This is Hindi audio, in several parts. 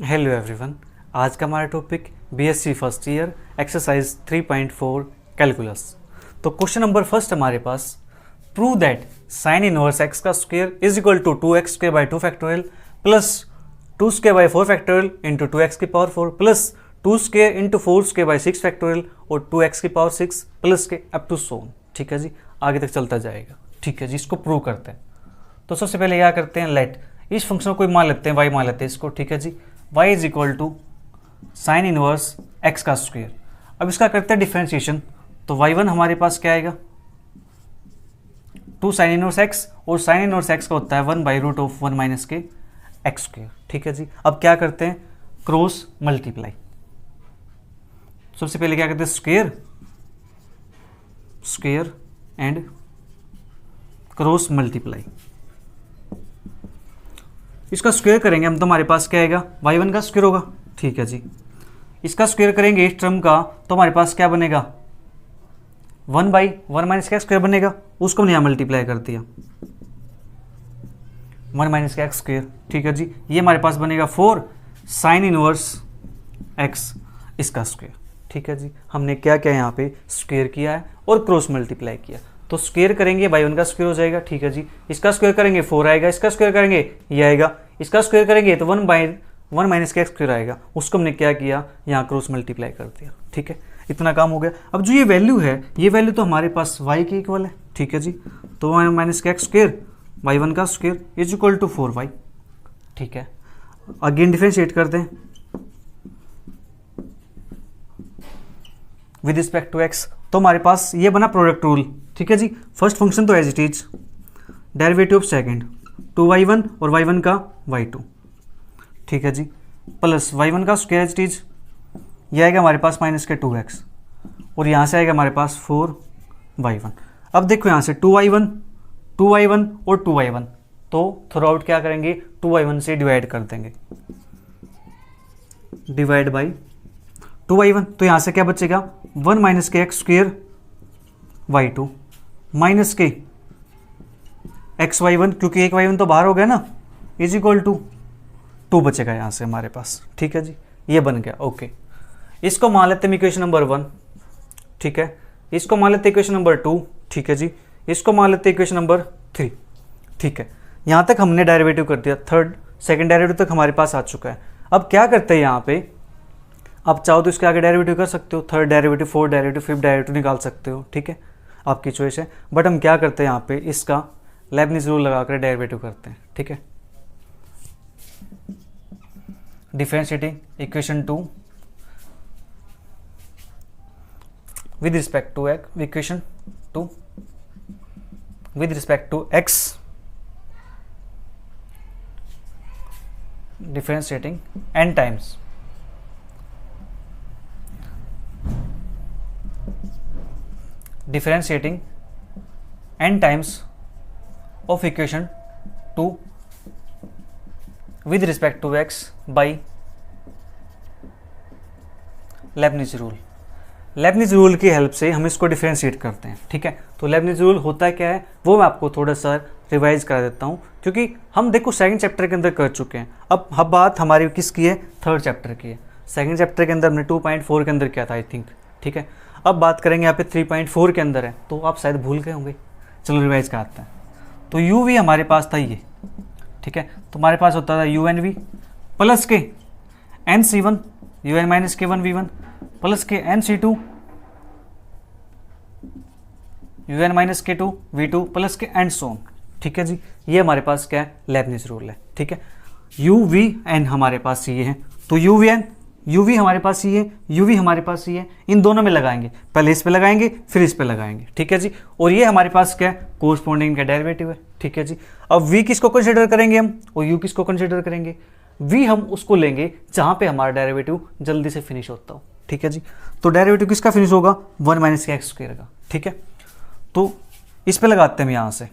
Hello everyone. आज का हमारा topic BSc first year exercise 3.4 calculus. तो क्वेश्चन नंबर फर्स्ट हमारे पास, prove that sine inverse x का square is equal to 2x square by 2 factorial plus 2 square by 4 factorial into 2x की power 4 plus 2 square into 4 square by 6 factorial और 2x की पावर 6 प्लस के अप टू सोन। ठीक है जी, आगे तक चलता जाएगा। ठीक है जी, इसको प्रूव करते हैं। तो सबसे पहले क्या करते हैं, लेट इस फंक्शन को कोई मान लेते हैं, y मान लेते हैं इसको। ठीक है जी, y is equal to sine inverse x का स्क्वायर। अब इसका करते हैं डिफरेंशिएशन। तो y1 हमारे पास क्या आएगा, 2 साइन इनवर्स x, और साइन इनवर्स x का होता है 1 बाई रूट ऑफ 1 माइनस के एक्स स्क्वायर। ठीक है जी, अब क्या करते हैं, क्रॉस मल्टीप्लाई। सबसे पहले क्या करते हैं, square square and cross multiply. इसका स्क्वायर करेंगे हम तो हमारे पास क्या आएगा, y1 का स्क्वायर होगा। ठीक है जी, इसका स्क्वायर करेंगे इस टर्म का तो हमारे पास क्या बनेगा, 1 बाई 1 माइनस का स्क्वायर बनेगा। उसको हमने यहाँ मल्टीप्लाई कर दिया, 1 माइनस का एक्स स्क्वायर। ठीक है जी, ये हमारे पास बनेगा 4 साइन इनवर्स एक्स इसका स्क्वायर। ठीक है जी, हमने क्या किया यहाँ पे, स्क्वायर किया है और क्रॉस मल्टीप्लाई किया। तो स्क्वायर करेंगे y1 का स्क्वायर हो जाएगा। ठीक है जी, इसका स्क्वायर करेंगे 4 आएगा, इसका स्क्वायर करेंगे ये आएगा, इसका स्क्वायर करेंगे तो 1 बाई 1 माइनस का स्क्वायर आएगा। उसको हमने क्या किया, यहाँ क्रॉस मल्टीप्लाई कर दिया। ठीक है, इतना काम हो गया। अब जो ये वैल्यू है, ये वैल्यू तो हमारे पास y के इक्वल है। ठीक है जी, तो 1 माइनस का स्क्वायर y1 का square is equal to 4y। ठीक है, अगेन डिफरेंशिएट कर दें विद रिस्पेक्ट टू x, तो हमारे पास ये बना प्रोडक्ट रूल। ठीक है जी, फर्स्ट फंक्शन तो as it is, derivative of second 2y1 और y1 का y2। ठीक है जी, प्लस y1 का स्क्वायर एज इट इज, ये आएगा हमारे पास माइनस के 2x, और यहाँ से आएगा हमारे पास 4y1। अब देखो यहाँ से 2y1 और 2y1, तो थ्रू आउट क्या करेंगे, 2y1 से डिवाइड कर देंगे, डिवाइड बाई 2y1। तो यहाँ से क्या बचेगा, 1 माइनस के एक्स स्क्वायर y2 माइनस के एक्स y1, क्योंकि एक y1 तो बाहर हो गया ना, इज इक्वल टू 2 बचेगा यहाँ से हमारे पास। ठीक है जी, ये बन गया। ओके, इसको मान लेते हैं इक्वेशन नंबर 1। ठीक है, इसको मान लेते हैं इक्वेशन नंबर 2। ठीक है जी, इसको मान लेते हैं इक्वेशन नंबर 3। ठीक है, यहाँ तक हमने डेरिवेटिव कर दिया, सेकंड डेरिवेटिव तक हमारे पास आ चुका है। अब क्या करते हैं यहाँ पे, आप चाहो तो इसके आगे डेरिवेटिव कर सकते हो, third derivative, fourth derivative, fifth derivative निकाल सकते हो। ठीक है, आपकी चॉइस है, बट हम क्या करते हैं यहाँ पे, इसका लेबनिज रूल लगाकर डेरिवेटिव करते हैं। ठीक है, differentiating equation 2 with respect to equation 2 with respect to x, differentiating n times differentiating n times of equation 2 with respect to x by Lebanese rule. Leibniz rule की हेल्प से हम इसको डिफरेंशिएट करते हैं। ठीक है, तो लेबनिज रूल होता क्या है वो मैं आपको थोड़ा सा रिवाइज करा देता हूँ, क्योंकि हम देखो सेकंड चैप्टर के अंदर कर चुके हैं। अब बात हमारी किसकी है, थर्ड चैप्टर की है। सेकंड चैप्टर के अंदर हमने 2.4 के अंदर किया था आई थिंक। ठीक है, अब बात करेंगे यहाँ पे 3.4 के अंदर है, तो आप शायद भूल गए होंगे। चलो रिवाइज कराते हैं। तो यू वी हमारे पास था ये। ठीक है, तो हमारे पास होता था यू एन वी प्लस के एन सी वन यू एन माइनस के 1v1 प्लस के एन सी टू यू एन माइनस के 2v2 प्लस के एंड सोन। ठीक है जी, ये हमारे पास क्या है, लेबनिज रूल है। ठीक है, यू वी एन हमारे पास ये है, तो u v n u v हमारे पास ये है, यू वी हमारे पास ये है, इन दोनों में लगाएंगे, पहले इस पे लगाएंगे फिर इस पे लगाएंगे। ठीक है जी, और ये हमारे पास क्या है, कोरस्पॉन्डिंग का डेरिवेटिव है। ठीक है जी, अब वी किसको कंसीडर करेंगे हम, और यू किसको कंसीडर करेंगे, वी हम उसको लेंगे जहां पे हमारा डेरिवेटिव जल्दी से फिनिश होता हो। ठीक है जी, तो डेरिवेटिव किसका फिनिश होगा, 1 माइनस के एक्स स्क्वायर का। ठीक है, तो इस पे लगाते हैं हम यहाँ से,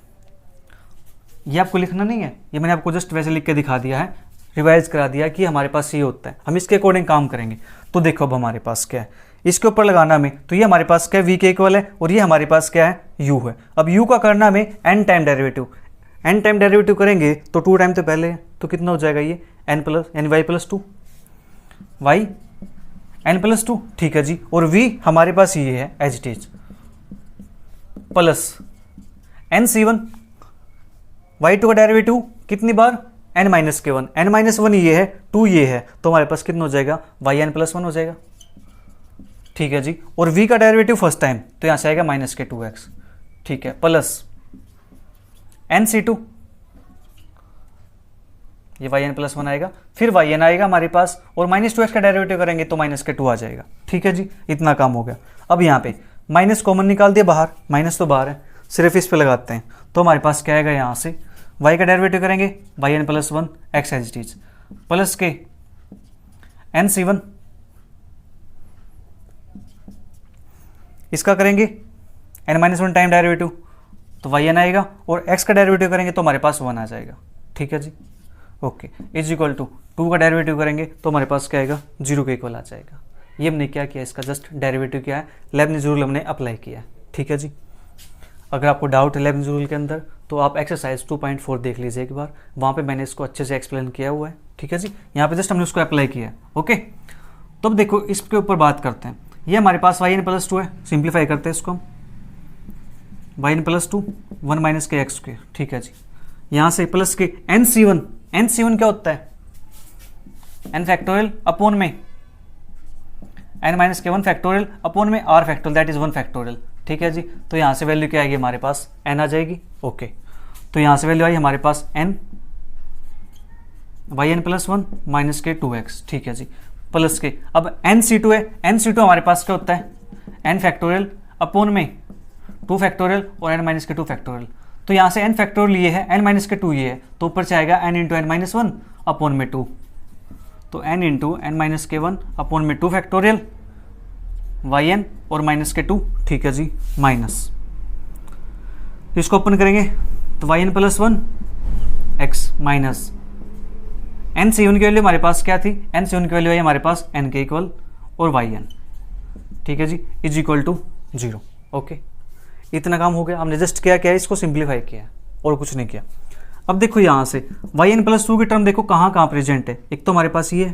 ये आपको लिखना नहीं है, ये मैंने आपको जस्ट वैसे लिख के दिखा दिया है, रिवाइज करा दिया कि हमारे पास ये होता है, हम इसके अकॉर्डिंग काम करेंगे। तो देखो अब हमारे पास क्या है, इसके ऊपर लगाना में, तो ये हमारे पास क्या है, वी के इक्वल है, और ये हमारे पास क्या है, यू है। अब यू का करना में n time derivative, n time derivative करेंगे तो 2 टाइम तो पहले है, तो कितना हो जाएगा ये n y plus 2। Y n plus two, ठीक है जी, और v हमारे पास ये है as it is, plus n C one, y two का डेरिवेटिव कितनी बार, एन माइनस के वन, एन माइनस वन ये है, टू ये है, तो हमारे पास कितना हो जाएगा, वाई एन प्लस वन हो जाएगा, ठीक है जी, और v का डेरिवेटिव फर्स्ट टाइम तो यहाँ से आएगा माइनस के टू एक्स, ठीक है, प्लस एन सी टू, ये वाई एन प्लस वन आएगा, फिर वाई एन आएगा हमारे पास, और माइनस टू एक्स का डेरिवेटिव करेंगे तो माइनस के टू आ जाएगा, ठीक है जी, इतना काम हो गया। अब यहाँ पे माइनस कॉमन निकाल दिया बाहर, माइनस तो बाहर है, सिर्फ इस पे लगाते हैं, तो हमारे पास क्या आएगा, यहाँ से वाई का डेरिवेटिव करेंगे y n plus one x as it is, plus के एन सी वन, इसका करेंगे n minus one time derivative तो वाई एन आएगा, और एक्स का डेरिवेटिव करेंगे तो हमारे पास वन आ जाएगा, ठीक है जी, okay, is equal to two का डेरिवेटिव करेंगे तो हमारे पास क्या आएगा, जीरो के इक्वल आ जाएगा। ये हमने क्या किया, इसका जस्ट डेरिवेटिव क्या है, लेबनिज़ रूल हमने अप्लाई किया है, ठीक है जी। अगर आपको डाउट है लेबनिज़ रूल के अंदर तो आप एक्सरसाइज 2.4 देख लीजिए एक बार, वहाँ पे मैंने इसको अच्छे से एक्सप्लेन किया हुआ है, ठीक है जी, यहाँ पे जस्ट हमने उसको अप्लाई किया है, ओके। तो अब देखो इसके ऊपर बात करते हैं, ये हमारे पास वाई एन प्लस टू है, सिंप्लीफाई करते हैं इसको हम, y n plus two one minus के एक्स स्क्वायर, ठीक है जी, यहाँ से प्लस के एन सी वन, एन सी वन क्या होता है, एन फैक्टोरियल अपॉन में एन माइनस के वन फैक्टोरियल अपॉन में r factorial, that is one factorial, ठीक है जी। तो यहाँ से वैल्यू क्या आएगी हमारे पास, एन आ जाएगी, ओके। तो यहाँ से वैल्यू आई हमारे पास n y n plus one minus के टू एक्स, ठीक है जी, प्लस के अब एन सी टू है, एन सी टू हमारे पास क्या होता है, एन फैक्टोरियल अपॉन में टू फैक्टोरियल और एन माइनस के टू फैक्टोरियल, तो यहाँ से एन फैक्टोरियल ये है, एन माइनस के टू ये है, तो ऊपर से आएगा n into n minus one upon में टू, तो एन इंटू एन माइनस के वन अपॉन में टू फैक्टोरियल वाई एन और माइनस के टू, ठीक है जी, माइनस इसको ओपन करेंगे तो y n plus one x minus n सी वन की वैल्यू हमारे पास क्या थी, एन सी वन की वैल्यू है हमारे पास एन के इक्वल और वाई एन, ठीक है जी, is equal to zero, okay. इतना काम हो गया, हमने जस्ट क्या किया, इसको सिंप्लीफाई किया और कुछ नहीं किया। अब देखो यहाँ से वाई एन प्लस टू की टर्म देखो कहाँ कहाँ प्रेजेंट है, एक तो हमारे पास ये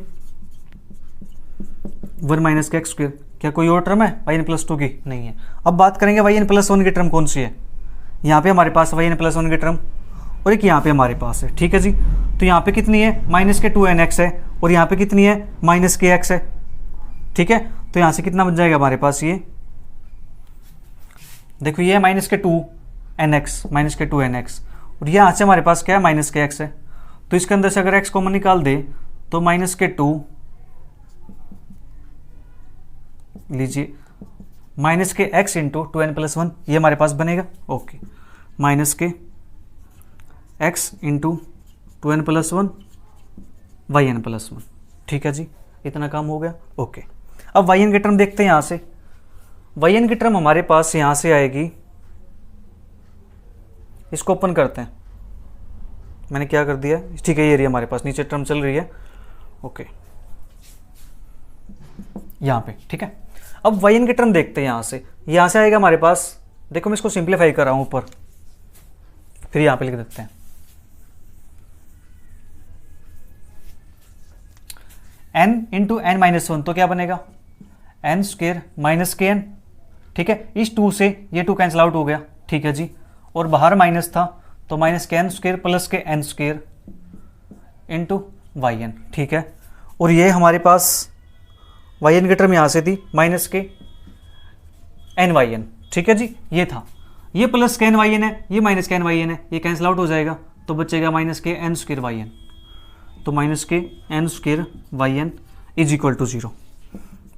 वन माइनस के एक्स स्क्वायर, क्या कोई और टर्म है वाई एन प्लस टू की, नहीं है। अब बात करेंगे वाई एन प्लस वन की टर्म कौन सी है, यहाँ पे हमारे पास वाई एन प्लस वन की टर्म और एक यहाँ पे हमारे पास है, ठीक है जी। तो यहाँ पे कितनी है, माइनस के टू एन एक्स है, और यहाँ पे कितनी है, माइनस के एक्स है, ठीक है। तो यहाँ से कितना बन जाएगा हमारे पास, ये देखो ये है माइनस के टू एन एक्स, माइनस के टू एन एक्स, और यहाँ से हमारे पास क्या है, माइनस के एक्स है, तो इसके अंदर से अगर एक्स कॉमन निकाल दे तो माइनस के टू लीजिए, माइनस के x into two n plus one, ये हमारे पास बनेगा, ओके, माइनस के x into two n plus one y n plus one, ठीक है जी, इतना काम हो गया, ओके। अब वाई एन की टर्म देखते हैं, यहाँ से वाई एन की टर्म हमारे पास यहाँ से आएगी, इसको ओपन करते हैं, मैंने क्या कर दिया, ठीक है, ये रही हमारे पास नीचे टर्म चल रही है, ओके, यहाँ पे, ठीक है। अब वाई एन की टर्म देखते हैं, यहाँ से आएगा हमारे पास, देखो मैं इसको सिंप्लीफाई कर रहा हूँ ऊपर, फिर यहाँ पे लिख देते हैं n into n minus one, तो क्या बनेगा एन स्क्वेयर माइनस के एन, ठीक है, इस टू से ये टू कैंसिल आउट हो गया, ठीक है जी, और बाहर माइनस था तो माइनस के एन स्क्वेयर प्लस के n square into y n, ठीक है। और ये हमारे पास वाई एन की टर्म यहाँ से थी माइनस के एन वाई एन, ठीक है जी, ये था, ये प्लस के एन वाई एन है, ये माइनस के एन वाई एन है, ये कैंसिल आउट हो जाएगा तो बचेगा माइनस के एन स्क्वेयर वाई एन, तो माइनस के n square y n is equal to zero.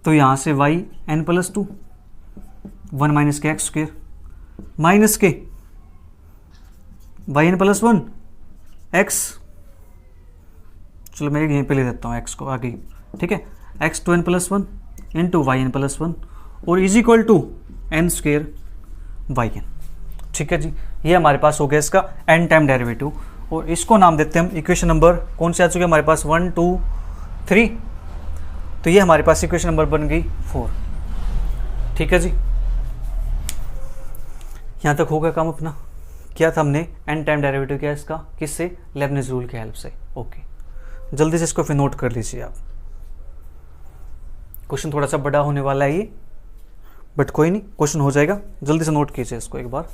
तो यहाँ से y n plus two one minus के एक्स स्क्वेयर माइनस के y n plus one x, चलो मैं यहीं पे ले देता हूँ एक्स को आगे, ठीक है, x two n plus one into y n plus one और is equal to n square y n, ठीक है जी। ये हमारे पास हो गया इसका एन टाइम डेरिवेटिव, और इसको नाम देते हैं हम इक्वेशन नंबर कौन से आ चुके हैं हमारे पास 1 2 3, तो ये हमारे पास इक्वेशन नंबर बन गई 4, ठीक है जी। यहाँ तक होगा काम अपना, क्या था हमने एन टाइम डेरिवेटिव किया इसका, किससे, लेबनिज़ रूल की हेल्प से, ओके। जल्दी से इसको फिर नोट कर लीजिए आप। क्वेश्चन थोड़ा सा बड़ा होने वाला है ये, बट कोई नहीं, क्वेश्चन हो जाएगा, जल्दी से नोट कीजिए इसको एक बार।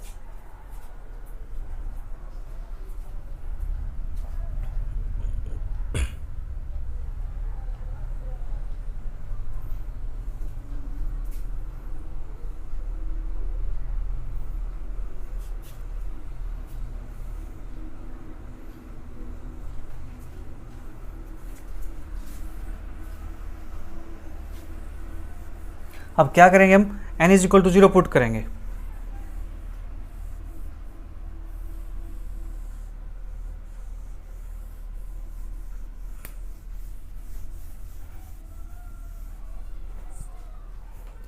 अब क्या करेंगे हम, n is equal to 0 put करेंगे।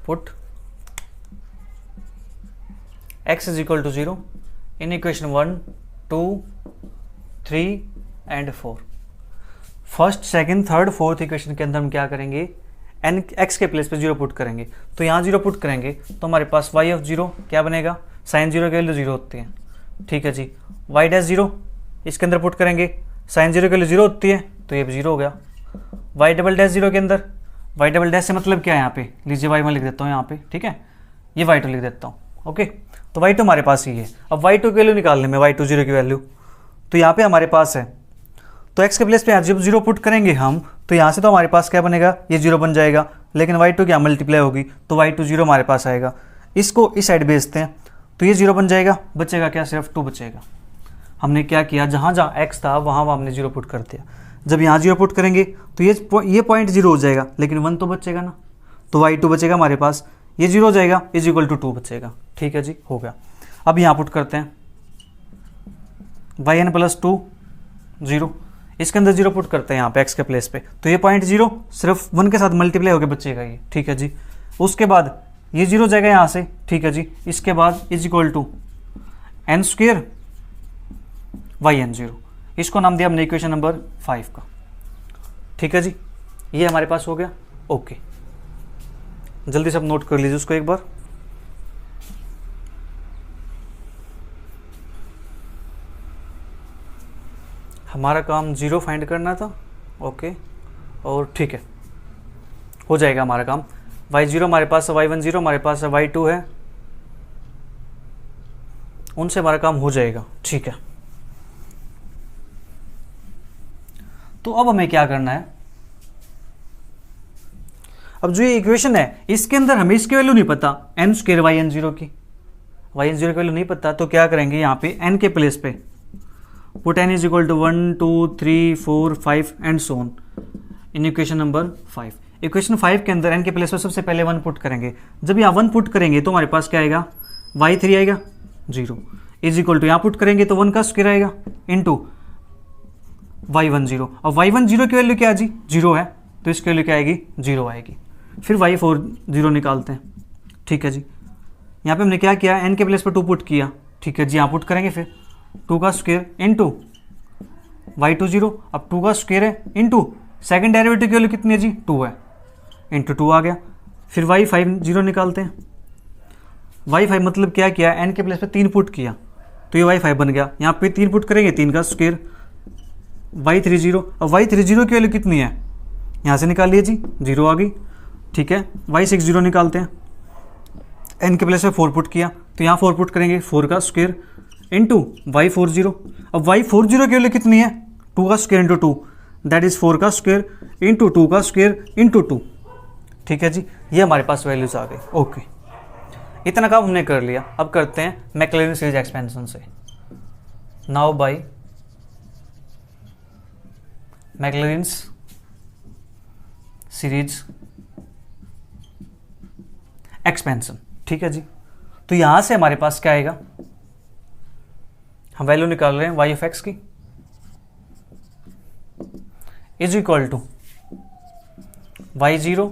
Put x is equal to 0 in equation 1, 2, 3 and 4। First, second, third, fourth equation के अंदर हम क्या करेंगे, एन एक्स के प्लेस पे 0 पुट करेंगे। तो यहाँ 0 पुट करेंगे तो हमारे पास y ऑफ 0 क्या बनेगा, साइन 0 की वैल्यू 0 होती है, ठीक है जी। y डैश 0 इसके अंदर पुट करेंगे, साइन 0 की वैल्यू 0 होती है, तो ये भी 0 हो गया। y डबल डैश 0 के अंदर, y डबल डैश से मतलब क्या है, यहाँ पे लीजिए y मैं लिख देता हूँ यहाँ पे, ठीक है, ये y2 लिख देता हूँ, ओके। तो y2 हमारे पास ही है। अब y2 की वैल्यू निकालने में, y2 0 की वैल्यू, तो यहाँ पे हमारे पास है, तो x के प्लेस पे यहाँ जब 0 पुट करेंगे हम, तो यहाँ से तो हमारे पास क्या बनेगा, ये 0 बन जाएगा, लेकिन y2 क्या मल्टीप्लाई होगी, तो y2 0 हमारे पास आएगा। इसको इस साइड भेजते हैं तो ये 0 बन जाएगा, बचेगा क्या, सिर्फ 2 बचेगा। हमने क्या किया, जहाँ जहाँ x था वहाँ हमने 0 पुट कर दिया। जब यहाँ 0 पुट करेंगे तो ये पॉइंट 0 हो जाएगा, लेकिन 1 तो बचेगा ना, तो y2 बचेगा हमारे पास, ये 0 हो जाएगा, इज इक्वल टू 2 बचेगा, ठीक है जी, हो गया। अब यहाँ पुट करते हैं yn प्लस 2 0, इसके अंदर 0 पुट करते हैं यहाँ पे x के प्लेस पे, तो ये पॉइंट 0 सिर्फ 1 के साथ मल्टीप्लाई होकर बचेगा ये, ठीक है जी। उसके बाद ये 0 जाएगा यहाँ से, ठीक है जी। इसके बाद is equal to n square yn0, इसको नाम दिया हमने इक्वेशन नंबर 5 का, ठीक है जी। ये हमारे पास हो गया, ओके। जल्दी से आप नोट कर लीजिए उसको एक बार। हमारा काम 0 फाइंड करना था, ओके, और ठीक है, हो जाएगा हमारा काम। y0 हमारे पास है, y10 हमारे पास है, y2 है, उनसे हमारा काम हो जाएगा, ठीक है। तो अब हमें क्या करना है, अब जो ये इक्वेशन है इसके अंदर हमें इसकी वैल्यू नहीं पता, n स्क्वायर yn0 की, yn0 की वैल्यू नहीं पता, तो क्या करेंगे, यहाँ पे n के प्लेस पे put n is equal to 1, 2, 3, 4, 5 and so on in equation number 5। Equation 5 के अंदर n के प्लेस पे सबसे पहले 1 पुट करेंगे। जब यहाँ 1 पुट करेंगे तो हमारे पास क्या आएगा, y3 आएगा 0, इज इक्वल टू यहाँ पुट करेंगे तो 1 का स्क्वायर आएगा इंटू y10। और y10 की वैल्यू क्या है जी, 0 है, तो इसकी वैल्यू क्या आएगी, 0 आएगी। फिर y40 निकालते हैं, ठीक है जी। यहाँ पे हमने क्या किया, n के प्लेस पे 2 पुट किया, ठीक है जी। यहाँ पुट करेंगे फिर 2 का स्क्वायर इंटू y20, अब 2 का स्क्वायर है इंटू सेकेंड डेरिवेटिव की वैल्यू कितनी है जी, 2 है, इंटू 2 आ गया। फिर y50 निकालते हैं, y5 मतलब क्या किया, n के प्लेस पे 3 पुट किया, तो ये y5 बन गया। यहाँ पे 3 पुट करेंगे, 3 का स्क्वायर, y30, अब y30 की वैल्यू कितनी है, यहाँ से निकाल लिए जी, 0 आ गई, ठीक है। y60 निकालते हैं, n के प्लेस पे 4 पुट किया, तो यहाँ 4 पुट करेंगे, 4 का स्क्वायर इंटू y40, अब y40 की वैल्यू कितनी है, 2 का स्क्वायर इंटू 2, दैट इज 4 का स्क्वायर इंटू 2 का स्क्वायर इंटू 2, ठीक है जी। ये हमारे पास वैल्यूज आ गई, ओके। इतना काम हमने कर लिया। अब करते हैं मैक्लॉरिन सीरीज एक्सपेंशन से। Now by Maclaurin series expansion, ठीक है जी। तो यहां से हमारे पास क्या आएगा, हम वैल्यू निकाल रहे हैं y ऑफ x की, is equal to y0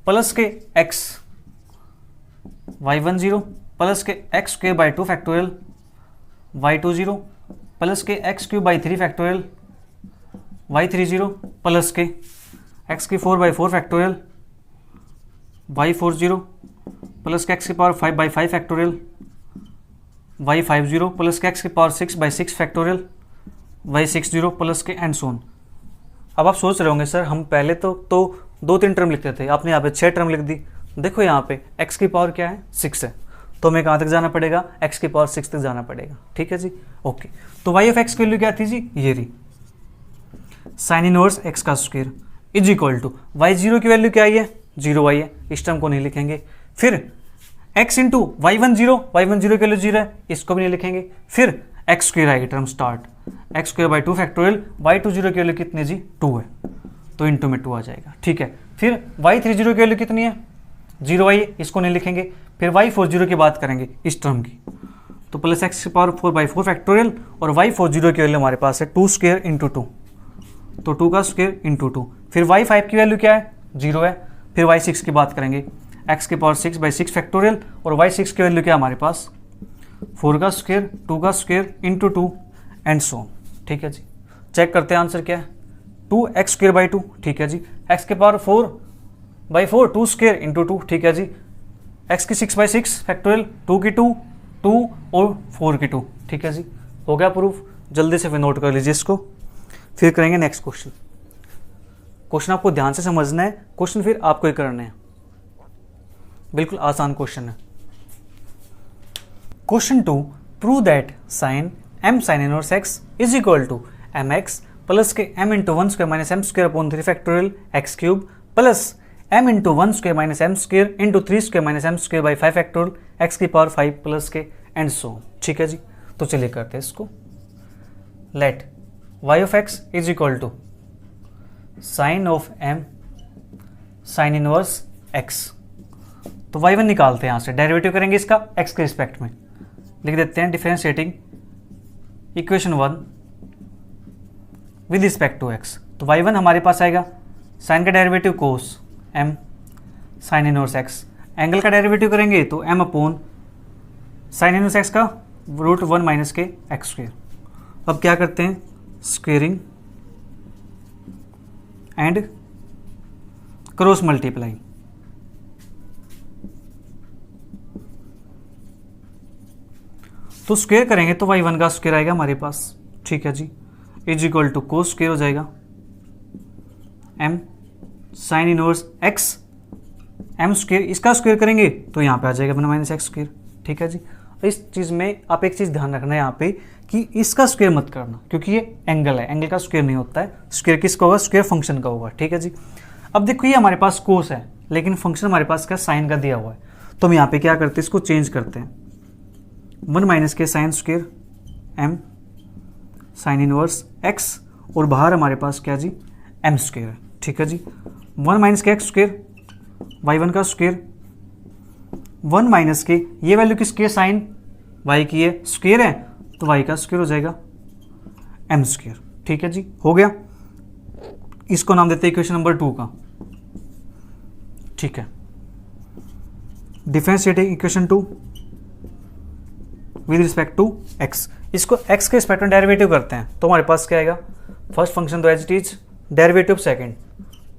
plus के x, y10 प्लस के x square by 2 factorial, y20 plus के x cube by 3 factorial, y30 plus के x की 4 बाई 4 फैक्टोरियल, y40 प्लस के x की power 5 by 5 factorial, y50 plus के x की power 6 by 6 factorial, y60 plus के एंड सोन। अब आप सोच रहे होंगे सर हम पहले तो दो तीन टर्म लिखते थे, आपने यहाँ पे 6 टर्म लिख दी। देखो यहाँ पे x की पावर क्या है 6 है, तो हमें कहाँ तक जाना पड़ेगा, x की पावर 6 तक जाना पड़ेगा। ठीक है जी, ओके। तो y ऑफ x की वैल्यू क्या थी जी, ये रही साइन इनवर्स x का square is equal to y0 की वैल्यू क्या आई है, 0 आई है, इस टर्म को नहीं लिखेंगे। फिर x इंटू y10 की वैल्यू 0 है, इसको भी नहीं लिखेंगे। फिर x स्क्वायर आएगी term start, x square by 2 factorial, y20 की वैल्यू कितनी जी 2 है, तो इंटू में 2 आ जाएगा। ठीक है, फिर y30 की वैल्यू कितनी है, 0 आई है, इसको नहीं लिखेंगे। फिर y40 की बात करेंगे इस टर्म की, तो प्लस x की पावर 4/4 फैक्टोरियल, और y40 की वैल्यू हमारे पास है 2 स्क्वायर इंटू 2, तो 2 का स्क्वायर इंटू 2। फिर y5 की वैल्यू क्या है, 0 है। फिर y6 की बात करेंगे, x की पावर 6/6 फैक्टोरियल, और y6 की वैल्यू क्या है हमारे पास 4 का स्क्वायर, 2 का स्क्वायर इंटू 2 एंड सो। ठीक है जी, चेक करते हैं आंसर क्या है, 2x स्क्वायर बाई 2। ठीक है जी, x की पावर 4/4, 2 स्क्वायर इंटू 2। ठीक है जी, x की 6/6 फैक्टोरियल, 2 की 2 और 4 की 2। ठीक है जी, हो गया प्रूफ। जल्दी से फिर नोट कर लीजिए इसको, फिर करेंगे नेक्स्ट क्वेश्चन। क्वेश्चन आपको ध्यान से समझना है, क्वेश्चन फिर आपको ही करने हैं, बिल्कुल आसान क्वेश्चन है। Question 2, prove that sine m sine inverse x is equal to mx plus के m into 1 square minus m square upon 3 factorial x cube plus m into 1 square minus m square into 3 square minus m square by 5 factorial x की पावर 5 प्लस के एंड सो। ठीक है जी, तो चलिए करते हैं इसको। Let y of x is equal to sine of m sine inverse x, तो y1 निकालते हैं यहाँ से, डेरिवेटिव करेंगे इसका x के रिस्पेक्ट में, लिख देते हैं differentiating equation 1 with respect to x। तो y1 हमारे पास आएगा साइन का derivative cos m sine inverse x, angle का डेरिवेटिव करेंगे तो m upon sine inverse x का √1 माइनस के x स्क्वायर। अब क्या करते हैं, स्क्वेयरिंग एंड क्रॉस मल्टीप्लाई। तो स्क्वायर करेंगे तो y1 का स्क्वायर आएगा हमारे पास। ठीक है जी, is equal to cos square हो जाएगा m sine inverse x m square, इसका स्क्वायर करेंगे तो यहाँ पे आ जाएगा 1 माइनस x स्क्वायर। ठीक है जी, इस चीज़ में आप एक चीज़ ध्यान रखना है यहाँ पे कि इसका स्क्वायर मत करना, क्योंकि ये एंगल है, एंगल का स्क्वायर नहीं होता है। स्क्वायर किसका होगा, स्क्वायर फंक्शन का होगा। ठीक है जी, अब देखो ये हमारे पास कोस है, लेकिन फंक्शन हमारे पास क्या साइन का दिया हुआ है, तो हम यहाँ पे क्या करते हैं, इसको चेंज करते हैं, 1 माइनस के sine square m sine inverse x, और बाहर हमारे पास क्या जी m स्क्वायर है। ठीक है जी, 1 माइनस के x स्क्वायर, y1 का स्क्वायर, 1 माइनस के ये वैल्यू किसकी है, साइन y की है, स्क्वायर है तो y का स्क्वायर हो जाएगा m स्क्वायर। ठीक है जी, हो गया। इसको नाम देते हैं इक्वेशन नंबर 2 का। ठीक है, differentiating equation 2 with respect to x, इसको x के रिस्पेक्ट में डेरिवेटिव करते हैं तो हमारे पास क्या आएगा, फर्स्ट फंक्शन तो as it is, derivative second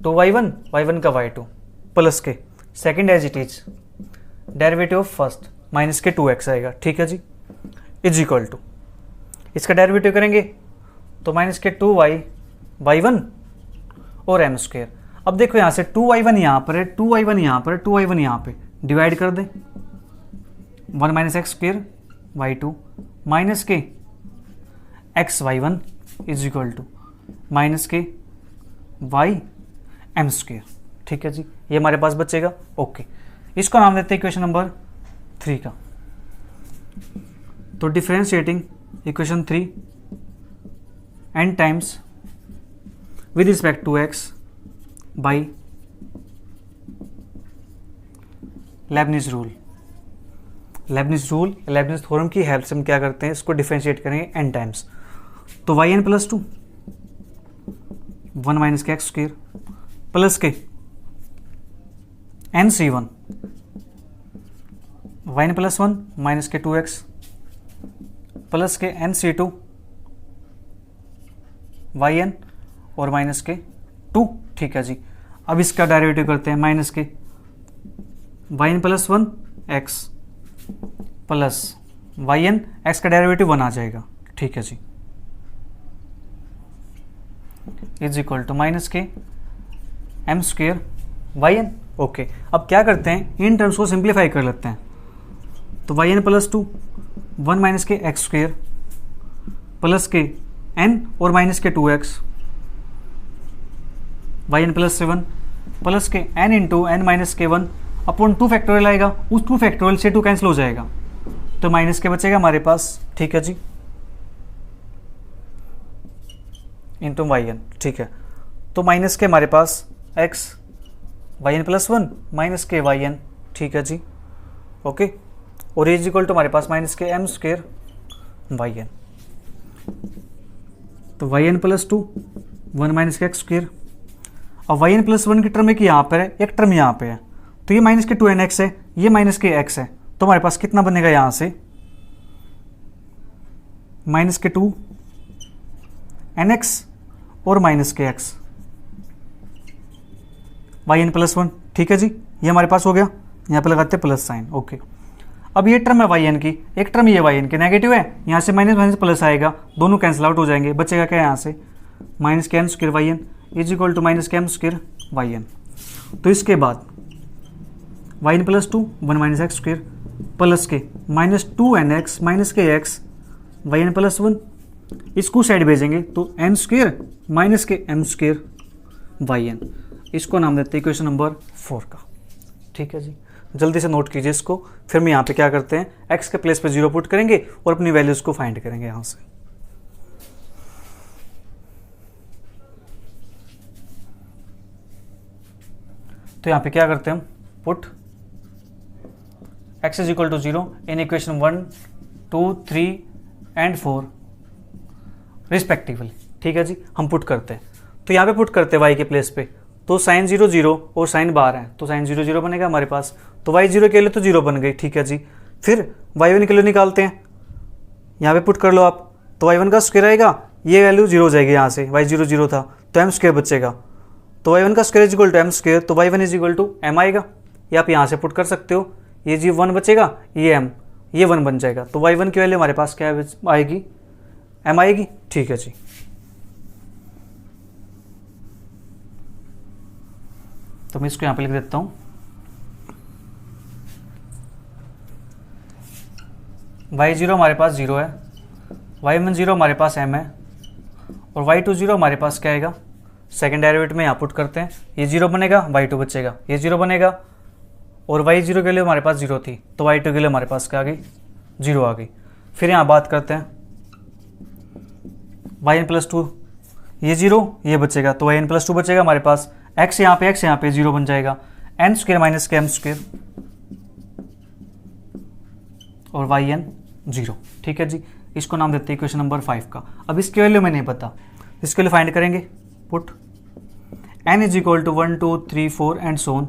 तो y1 का y2 प्लस के second as it is derivative of first minus के 2x आएगा। ठीक है जी, इज इक्वल टू इसका डेरिवेटिव करेंगे तो माइनस के 2y y1 और m स्क्वायर। अब देखो यहाँ से 2y1 यहाँ पर है, 2y1 यहाँ पर है, 2y1 यहाँ पे डिवाइड कर दें, 1 minus x square y2 minus के x y1 is equal to minus के y m स्क्वायर। ठीक है जी, ये हमारे पास बचेगा। ओके, इसको नाम देते हैं इक्वेशन नंबर 3 का। तो differentiating equation 3 n times with respect to x by Leibniz rule. Leibniz rule, Leibniz theorem की हेल्प से हम क्या करते हैं, इसको डिफरेंशिएट करेंगे n टाइम्स। तो yn प्लस 2 1 माइनस के एक्स स्क्वायर प्लस के n c1 yn plus 1 minus के 2x प्लस के एन c2 yn और माइनस के 2। ठीक है जी, अब इसका डेरिवेटिव करते हैं, माइनस के yn plus 1 x plus yn, x का डेरिवेटिव 1 आ जाएगा। ठीक है जी, इज इक्वल टू माइनस के m square y n. Okay, अब क्या करते हैं, इन टर्म्स को सिंप्लीफाई कर लेते हैं। तो वाई एन प्लस 2 1 माइनस के एक्स स्क्वेयर प्लस के एन और माइनस के 2x, y n plus 7 plus के एन इंटू एन माइनस के 1 अपॉन 2 फैक्टोरियल आएगा, उस 2 फैक्टोरियल से 2 कैंसिल हो जाएगा तो माइनस के बचेगा हमारे पास, ठीक है जी, इंटू वाई एन। ठीक है, तो माइनस के हमारे पास x y n plus 1 minus के वाई एन, ठीक है जी, ओके, और इज इक्वल टू हमारे पास माइनस के एम स्क्वेयर वाई एन। तो वाई एन प्लस 2 1 माइनस के एक्स स्क्वेयर, और वाई एन प्लस 1 की टर्म एक यहाँ पर है, एक टर्म यहाँ पे है, तो ये माइनस के 2nx है, ये माइनस के x है, तो हमारे पास कितना बनेगा यहाँ से माइनस के 2nx और माइनस के x वाई एन प्लस 1, ठीक है जी, ये हमारे पास हो गया, यहाँ पे लगाते हैं प्लस साइन। ओके, अब ये टर्म है वाई एन की, एक टर्म ये वाई एन की नेगेटिव है, यहाँ से माइनस माइनस प्लस आएगा, दोनों कैंसिल आउट हो जाएंगे, बचेगा क्या यहाँ से माइनस के n square y n is equal to minus के एम स्क्वायर वाई एन। तो इसके बाद y n plus 2 1 minus x square plus के माइनस 2nx माइनस के x वाई एन प्लस 1, इसको साइड भेजेंगे तो एन स्क्वायर माइनस के एम स्क्वायर वाई एन, इसको नाम देते हैं इक्वेशन नंबर 4 का, ठीक है जी। जल्दी से नोट कीजिए इसको, फिर हम यहाँ पे क्या करते हैं, x के प्लेस पे 0 पुट करेंगे और अपनी वैल्यूज को फाइंड करेंगे यहाँ से। तो यहाँ पे क्या करते हैं हम, put x is equal to 0 in equation 1 2 3 and 4 respectively, ठीक है जी, हम पुट करते हैं। तो यहाँ पे पुट करते हैं y के प्लेस पे, तो साइन 0 0 और साइन बाहर है, तो साइन 0 0 बनेगा हमारे पास, तो y 0 के लिए तो 0 बन गई, ठीक है जी। फिर y1 के लिए निकालते हैं, यहाँ पे पुट कर लो आप, तो y1 का स्क्वायर आएगा, ये वैल्यू 0 हो जाएगी, यहाँ से y 0 0 था तो m स्क्वायर बचेगा, तो y1 का square is equal to m square, तो y1 is equal to m आएगा, ये आप यहाँ से पुट कर सकते हो, ये जी 1 बचेगा, ये m, ये 1 बन जाएगा, तो y1 की वैल्यू हमारे पास क्या आएगी, m आएगी, ठीक है जी। तो मैं इसको यहाँ पे लिख देता हूँ, y0 हमारे पास 0 है, y1 0 हमारे पास m है, और y2 0 हमारे पास क्या आएगा, सेकेंड डेरिवेटिव में यहाँ पुट करते हैं, ये 0 बनेगा, y2 बचेगा, ये 0 बनेगा, और y0 के लिए हमारे पास 0 थी, तो y2 के लिए हमारे पास क्या आ गई, 0 आ गई। फिर यहाँ बात करते हैं, yn प्लस 2, ये 0, ये बचेगा, तो yn प्लस 2 बचेगा हमारे पास, x यहाँ पे 0 बन जाएगा, एन स्क्वायर माइनस के एम स्क्वायर और वाई एन 0, ठीक है जी। इसको नाम देते हैं इक्वेशन नंबर 5 का। अब इसकी वैल्यू मैं नहीं पता, इसके लिए फाइंड करेंगे, put n is equal to 1 2 3 4 and so on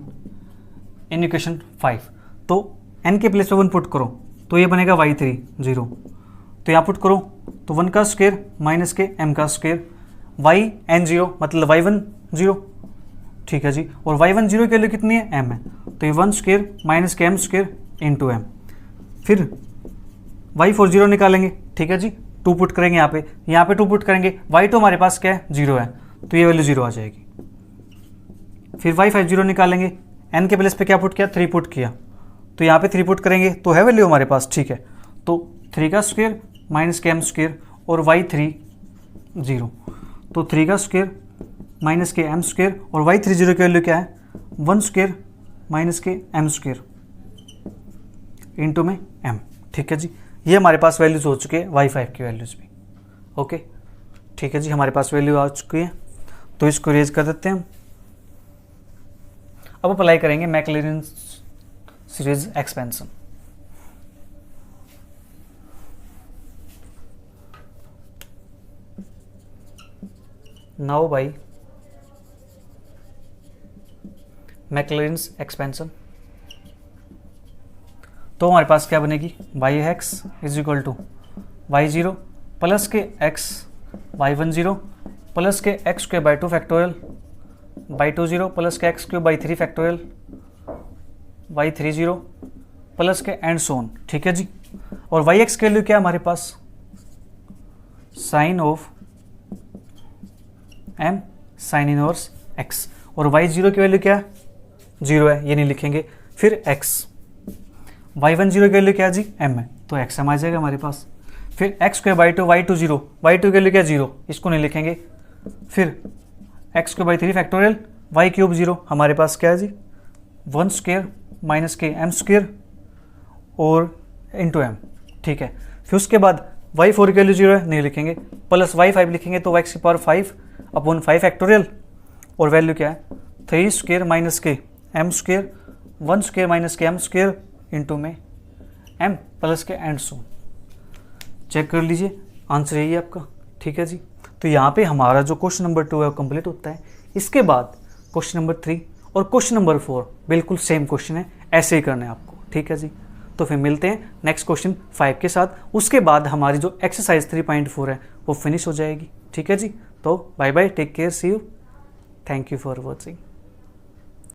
in equation 5। तो n के प्लेस पे 1 पुट करो तो ये बनेगा y3 0, तो यहाँ पुट करो तो 1 का स्क्वायर माइनस के m का स्क्वायर y n 0 मतलब y1 0, ठीक है जी, और y1 0 के लिए कितनी है, m है, तो ये 1 स्क्वायर माइनस के m स्क्वायर इंटू m। फिर y4 0 निकालेंगे, ठीक है जी, 2 पुट करेंगे यहाँ पे 2 पुट करेंगे, y2 हमारे पास क्या है 0 है, तो ये वैल्यू 0 आ जाएगी। फिर y5 0 निकालेंगे, n के प्लेस पे क्या पुट किया, 3 पुट किया, तो यहाँ पे 3 पुट करेंगे तो है वैल्यू हमारे पास, ठीक है, तो 3 का स्क्वायर माइनस के m स्क्वायर और y3 0, तो 3 का स्क्वायर माइनस के m स्क्वायर और y3 0 की वैल्यू क्या है, 1 स्क्वायर माइनस के m स्क्वायर इंटू में m, ठीक है जी। ये हमारे पास वैल्यूज हो चुके हैं y5 की वैल्यूज भी, ओके, ठीक है जी, हमारे पास वैल्यू आ चुकी है, तो इसको रेज कर देते हैं हम। अब अप्लाई करेंगे Maclaurin series expansion. Now by Maclaurin expansion, तो हमारे पास क्या बनेगी, y x is equal to y0 plus के x y1 0 प्लस के x square by 2 factorial y2 0 plus के x cube by 3 factorial y3 0 plus के एंड सोन, ठीक है जी। और yx के वैल्यू क्या है हमारे पास, sine of m sine inverse x, और y0 की वैल्यू क्या है 0 है, ये नहीं लिखेंगे। फिर x, y1 0 की वैल्यू क्या है जी, m है, तो x m आ जाएगा हमारे पास। फिर x square by 2, y2 0, y2 की वैल्यू क्या है 0, इसको नहीं लिखेंगे। फिर x square by 3 factorial, y cube 0, हमारे पास क्या है जी 1 स्क्वायर माइनस के m स्क्वायर और इंटू m, ठीक है। फिर उसके बाद y4 की वैल्यू 0 है, नहीं लिखेंगे, प्लस y5 लिखेंगे तो x की पावर 5 अपॉन 5 फैक्टोरियल, और वैल्यू क्या है 3 स्क्वायर माइनस के m स्क्वायर, 1 स्क्वायर माइनस के m स्क्वायर इंटू में m प्लस के एंड सो। चेक कर लीजिए, आंसर यही है आपका, ठीक है जी। तो यहाँ पे हमारा जो क्वेश्चन नंबर 2 है वो कंप्लीट होता है। इसके बाद क्वेश्चन नंबर 3 और क्वेश्चन नंबर 4 बिल्कुल सेम क्वेश्चन है, ऐसे ही करना है आपको, ठीक है जी। तो फिर मिलते हैं नेक्स्ट क्वेश्चन 5 के साथ। उसके बाद हमारी जो एक्सरसाइज 3.4 है वो फिनिश हो जाएगी, ठीक है जी। तो bye bye, take care, see you, thank you for watching.